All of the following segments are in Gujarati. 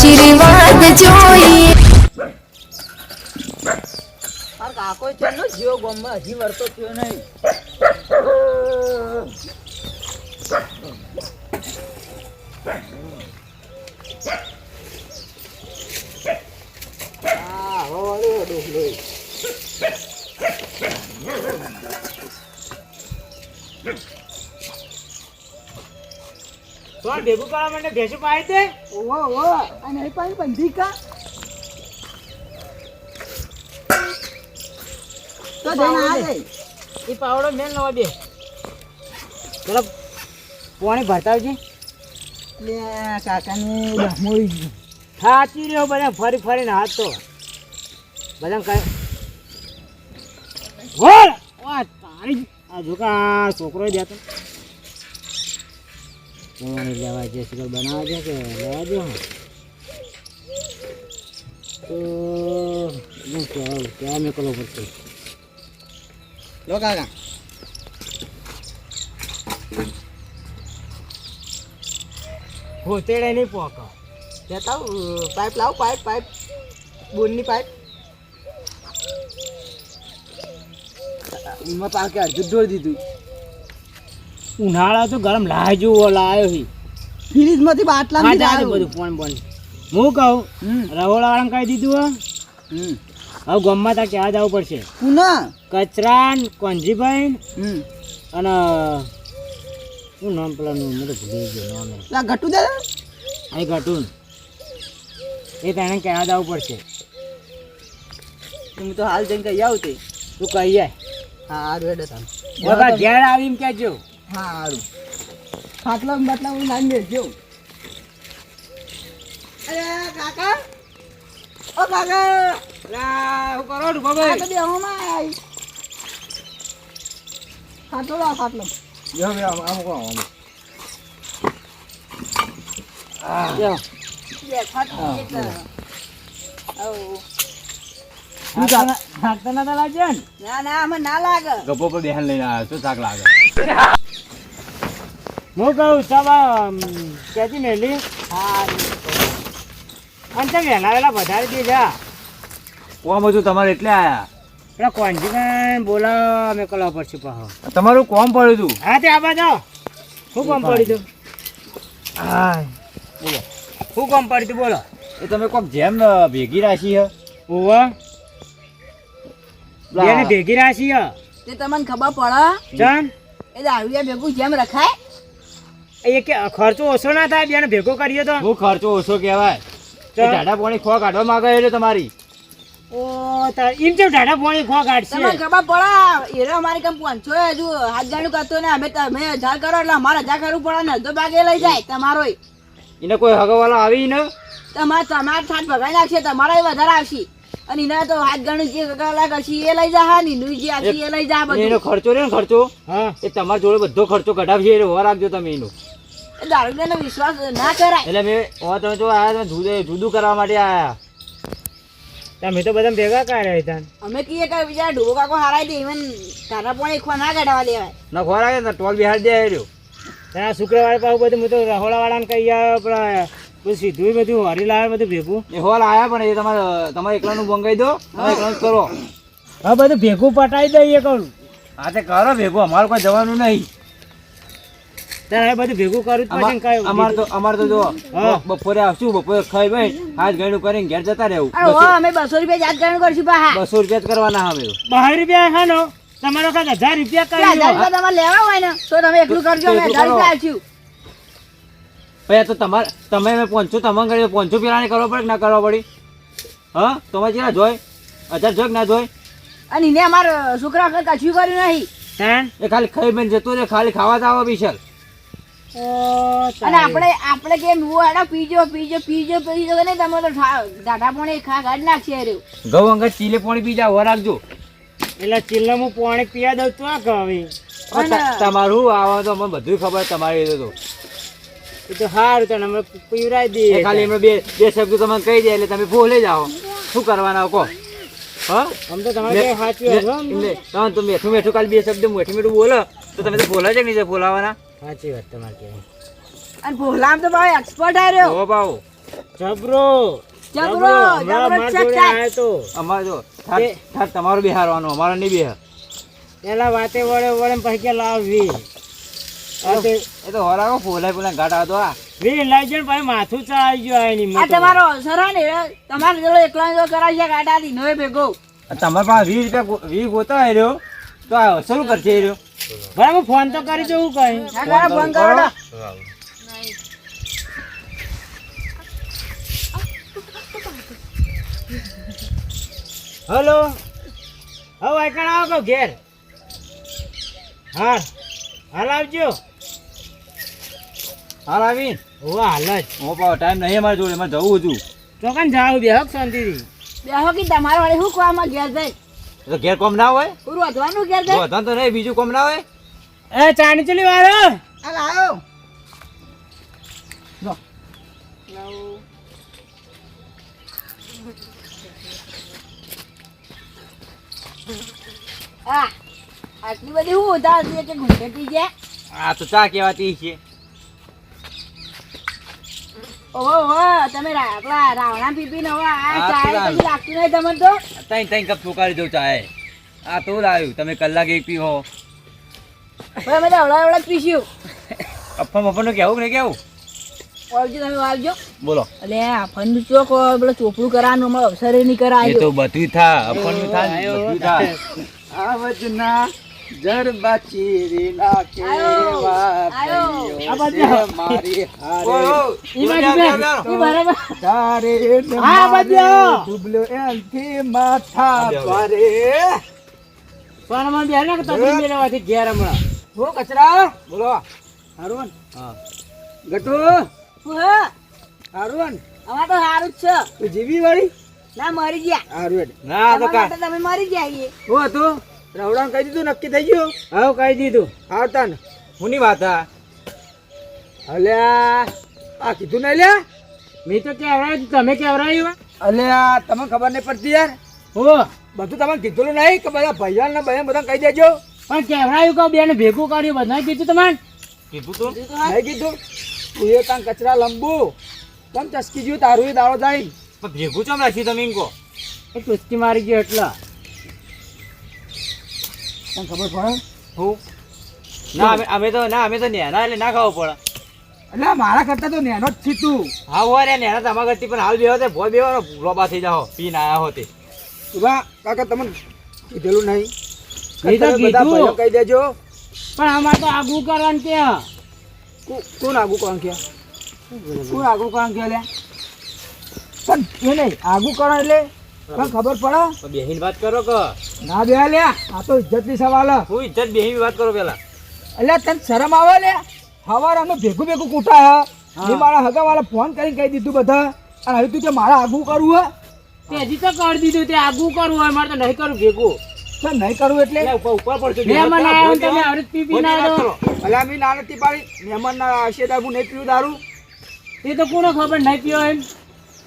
આશીર્વાદ જોઈએ. આ કાકો ચાલો જીઓ ગોમમાં હજી વરતો થયો નહીં. ભેગું કરવા માટે ભેંસું પાઈ દે. ઓહો અને એ પાણી બંધી કા તો એ પાવડો મેલ નવા બે પેલા પાણી ભરતાવજે. લે કાકાને મોઈ ગયું થાચી રહ્યો બધા ફરી ફરીને હાથ તો બધા કઈ હોલ વા તારી આ જોકા છોકરો દેતો લેવા જે સુગર બનાવવા છે કે લેવા દો તો ક્યાં મેકલો પડશે લો કાકા. હોતેડે નહીં પોકો જતા પાઇપ લાવ પાઇપ બોનની પાઇપ એમાં પાકે અડધું ઢોળ દીધું. ઉનાળા તો ગરમ લાજો લાયો હી ફ્રીજમાંથી બાટલા માં લાવ્યો બધું ફોન બોન હું કહું રહોળા વાળા કહી દીધું હવે ગામમાં તા ક્યાં જવું પડશે પુના કચરાન કોંજીભાઈ અને શું નામ પેલાનું મને ભૂલી ગયો નામ ઘટુ દે આ ઘટુન એ તેને ક્યાં જવું પડશે. તું તો હાલ જઈને કહી આવ તે તું કહી જાય. હા હારું હેડે તમે બધા ઘેર આવીને કહેજો. હા હારું ખાટલા બાટલા હું લાવી દેજો. અરે કાકા ઓ કાકા લા હું કરો છું બાબા આ તો બે હમણાં આવી ખાટલો લા ખાટલો યો બે આમ કો આમ આ યો બે ખાટલો એક આવ ખાટલા ના લાગે ના ના અમે ના લાગે ગપ્પો પર બેહન લઈને આવ્યો તો થાક લાગે. હું કહું સવા ક્યાંથી મેલી હા અને તમે વહેલા વહેલા વધારી દેજા કોમ હતું તમારે એટલે આયા પેલા કોંજીને બોલાવા અમે કરવા પડશે પાછો તમારું કોમ પડ્યું હતું. હા તે આવા જાઓ શું કોમ પડ્યું હતું. હા બોલો શું કોમ પડ્યું હતું બોલો. એ તમે કોક જેમ ભેગી રાશી હે ઓવા એને ભેગી રાશી હે તે તમને ખબર પડે જાન એ દારૂયા ભેગું જેમ રખાય એ કે ખર્ચો ઓછો ના થાય બેને ભેગો કરીએ તો હું ખર્ચો ઓછો કહેવાય. ઢાઢા પાણી ખો કાઢવા માંગે એટલે તમારી ઓ તાર એમ કેમ ઢાઢા પાણી ખો કાઢશે તમને ખબર પડે એરે અમારી કમ પહોંચો હજુ હાથ જાણું કરતો ને અમે તમે 1000 કરો એટલે અમારે 1000 કરવું પડે ને અડધો ભાગે લઈ જાય તમારો એને કોઈ હગવાળો આવી ને તમાર થાટ ભગાઈ નાખશે તમારા વધારે આવશે અને એના તો હાથ ગણું જે કલાક હશે એ લઈ જા ને નું જે હશે એ લઈ જા બધું એનો ખર્ચો રે ને ખર્ચો હા એ તમાર જોડે બધો ખર્ચો કઢાવશે એટલે હોવા રાખજો તમે એનો દારૂનો વિશ્વાસ ના કરાય એટલે મેં તમે જો આયા તમે જુદું કરવા માટે આયા તમે તો બધા ભેગા કર્યા હતા અમે કીએ કે બીજા ઢોકો કાકો હારાઈ દે ઇવન તારા પણ એક ના કાઢવા દેવાય ના ખોરાય ને ટોલ બિહાર દે આવ્યો ત્યાં શુક્રવારે પાછું બધું હું તો રહોળા વાળાને કહી આવ્યો પણ સીધું બધું હરી લાવે બધું ભેગું એ હોલ આયા પણ એ તમારે એકલાનું બંગાઈ દો તમે એકલાનું કરો હા બધું ભેગું પટાઈ દઈએ કરું હા તે કરો ભેગું અમારું કોઈ જવાનું નહીં તારે બધું ભેગું કરું અમારે તો જો બપોરે આવશું બપોરે ખાઈ ભાઈ હાથ ગણું કરીને ઘેર જતા રહેવું અમે 200 રૂપિયા યાદ ગણું કરશું 200 રૂપિયા જ કરવાના હવે 200 રૂપિયા હાનો તમારો કાક 1000 રૂપિયા કરી 1000 રૂપિયા તમારે લેવા હોય ને તો તમે એકલું કરજો અમે 1000 રૂપિયા આવશું ભાઈ તો તમારે તમે મેં 500 તમને કરી 500 પેલાને કરવા પડે કે ના કરવા પડી હા તમારે જેના જોઈ 1000 જોઈ ના જોઈ અને એને અમારે છોકરા કશું કર્યું નહીં એ ખાલી ખાઈ બેન જતો રે ખાલી ખાવા જ આવો વિશાલ અને આપણે કેમ પીજો ને તમે તો ટાટા પાણી ગાડી નાખશે રે ઘઉં અંગત ચીલે પાણી પી જાવ રાખજો એટલે ચીલે હું પાણી પીવા દઉં તો હવે તમારું આવા તો મને બધું ખબર તમારી તો એ તો સારું તને અમે પીવરાઈ દઈએ ખાલી એમને બે શબ્દો તમને કહી દે એટલે તમે ભૂલી જાઓ શું કરવાના કહો હા આમ તો તમારે સાચું તો મેઠું ખાલી બે શબ્દ મેઠું બોલો તો તમે તો બોલા છે નહીં બોલાવાના સાચી વાત તમારે કહેવાય અને ભોલામ તો ભાઈ એક્સપર્ટ આવ્યો હો ભાવ જબરો જબરો મારા જોડે આયો તો અમાર જો થાક તમારો બિહારવાનો અમારો નહીં બિહાર પેલા વાતે વળે પછી કે લાવ વી એ તો હોરાકો ફોલાય ગાડા હતો આ વી લઈ જઈને પછી માથું ચડાઈ ગયો આ ની આ તમારો અવસર હે ને તમારે જોડે એકલા જો કરાઈ છે ગાડા થી નવે ભેગો તમારા પાસે 20 રૂપિયા 20 ગોતા આવ્યો તો આ શરૂ કરશે એ રહ્યો બરાબર ફોન તો કરી જવું કઈ આ ફોન કરો હેલો હવે એકણ આવો કહો ઘેર હા હાલ આવજો હાલ આવી હોવા હાલ જ હું પાવ ટાઈમ નહીં અમારે જોડે મારે જવું હતું ચોકન જાવ બે હક શાંતિથી બેહો કે તમારે વાળી શું કોમાં ઘેર જાય તો ઘેર કોમ ના હોય પૂરું વધવાનું ઘેર જાય વધન તો નહીં બીજું કોમ ના હોય એ ચાની ચલી વાળો હાલ આવો હા આટલી બધી હું ઉધાર હતી કે ઘૂંટતી છે આ તો ચા કહેવાતી છે ઓહો તમે પેલા રાવણા પીપી ને હવે આ આ ચાય પેલા- પછી લાગતું નહીં તમને તો તઈ કપ ચોકારી દઉં ચાય આ તો લાવ્યું તમે કલાક એક પીવો હવે અમે તો હવડા જ પીસ્યું અફવાનું કેવું કે નહીં કેવું વાવજો તમે વાવજો બોલો એટલે આ ફંડ ચોક પેલો ચોપડું કરવાનું અમારે અવસરે નહીં એ તો કરાયો બધું થા અફવાનું થા ને આયો. બધું થા આવજના જડબા ચીરી નાખે આયો. આ બાજુ. મારી ઈ બાજુ બે. ઈ બરાબર તારે હા, બાજુ. ડૂબલો એનથી માથા પારે. પણ મને બેન કે તકલીફ મેળવવાથી ઘેર હમણાં હો કચરા બોલો હારું હા ગટુ હા હારું અમારે તો સારું જ છે તું જીવી વાળી ના મરી ગયા હારું ના તો તમારા માટે તમે મરી ગયા છીએ હું હતું રવડાને કહી દીધું નક્કી થઈ ગયું હા કહી દીધું આવતા ને હુંની વાત આ અલ્યા આ કીધું નહીં લ્યા મેં તો કેવરાયું તમે કેવરાયું અલ્યા તમને ખબર નહીં પડતી યાર હો બધું તમને કીધું નહીં કે બધા ભૈયા ને બહેન બધા કહી દેજો પણ કેવરાયું કહું બેન ભેગું કર્યું બધા કીધું તમારે કીધું તું નહીં કીધું તું એ કાંઈ કચરા લંબુ કેમ ચસકી ગયું તારું એ દાડો જાય પણ ભેગું ચમ રાખ્યું તમે એમ કહો એ કુસ્તી મારી ગયો એટલા તને ખબર પડે હું ના અમે તો નેના એટલે ના ખાવો પડે એટલે મારા કરતા તો નેનો જ છી તું હા હોય રે નેના તમારા કરતી પણ હાલ બેહો તે ભોય બેહો લોબા થઈ જાઓ પીને આયા હો તે ઉભા કાકા તમને કીધેલું નહીં નહીં તો બધા કીધું. ભાઈઓ કહી દેજો પણ અમારે તો આગું કરવાનું કે કોણ આગું કોણ કે કોણ આગું કોણ કે લે પણ એ નહીં આગું કરો એટલે પણ ખબર પડે તો બેહીને વાત કરો કે ના બે લે આ તો ઇજ્જતની સવાલ હે. હું ઇજ્જત બેહીને વાત કરો પેલા એટલે તને શરમ આવે લે હવાર અમે ભેગું ભેગું કૂટા હે એ મારા હગા વાળા ફોન કરીને કહી દીધું બધા અને હવે તું કે મારા આગું કરવું હે તે હજી તો કરી દીધું તે આગું કરવું હોય મારે તો નહીં કરું ભેગું તો નહીં કરવું એટલે ઉપર પડશે મહેમાન આવ્યો ને તમે આવડે પી પી ના આવ્યો અલા મી ના નથી પાડી મહેમાન ના આશીર્વાદ હું નહીં પીવું દારૂ એ તો કોને ખબર નહીં પીવો એમ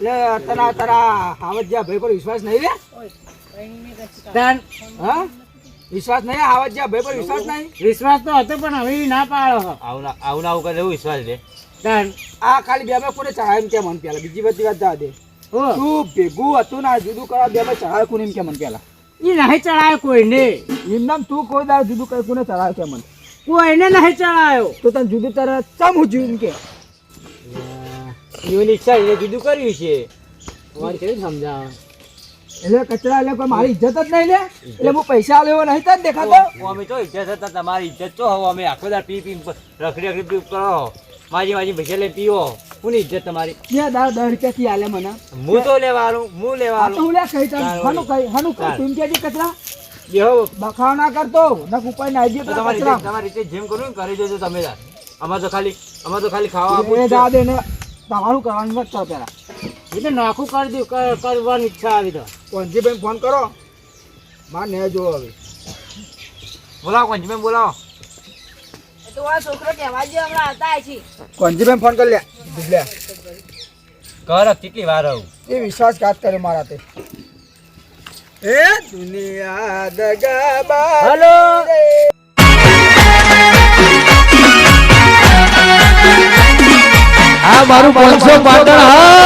એટલે તારા હાવત જ્યાં ભાઈ પર વિશ્વાસ નહીં રે હા વિશ્વાસ નહીં હાવત જ્યાં ભાઈ પર વિશ્વાસ નહીં વિશ્વાસ તો હતો પણ હવે ના પાડો આવું ના આવું કરે એવું વિશ્વાસ દે આ ખાલી બે માં કોને ચડાય એમ કે મન પેલા બીજી બધી વાત જવા દે તું ભેગું હતું ના જુદું કરવા બે માં ચડાય કોને એમ કે મન પેલા એ નહીં ચડાયો કોઈને એમ નામ તું કોઈ દાળ જુદું કઈ કોને ચડાયો કે મન કોઈને નહીં ચડાયો તો તને જુદું તરત ચમ હું જુદું કે એની ઈચ્છા એને જુદું કર્યું છે તમારે કેવી સમજાવે એટલે કચરા એટલે કોઈ મારી ઇજ્જત જ નહીં લે એટલે હું પૈસા લેવો નહીં તને દેખાતો અમે તો ઇજ્જત હતા તમારી ઇજ્જત તો હવે અમે આખો દાર પી રખડી રખડી કરો માજી પૈસા લઈને પીવો કોની ઇજ્જત તમારી ક્યાં દાળ 10 રૂપિયા થી આલે મને હું તો લેવાનું આ તો હું લે કહી તને હાનું કઈ તું કે કચરા બેહો બખાવ ના કરતો નક ઉપર ના આવી તો ગયો તમારી કચરા રીતે જેમ કરવું ને કરી દેજો તમે તાર અમારે તો ખાલી ખાવા આપવું એ જ છે. જા દે ને તમારું કરવાનું મત કરો પેલા એટલે નાખું કરી દઉં કરવાની ઈચ્છા આવી તો કોંજીભાઈ ફોન કરો માર ને જો હવે બોલાવો કોંજીભાઈ બોલાવો તો આ છોકરો કહેવા જો હમણાં આવતા છે કોંજીભાઈ ફોન કરી લે લે કર કેટલી વાર આવું એ વિશ્વાસઘાત કર્યો મારા તે એ દુનિયા દગાબાજ હેલો આ મારું 500 પાટણ હા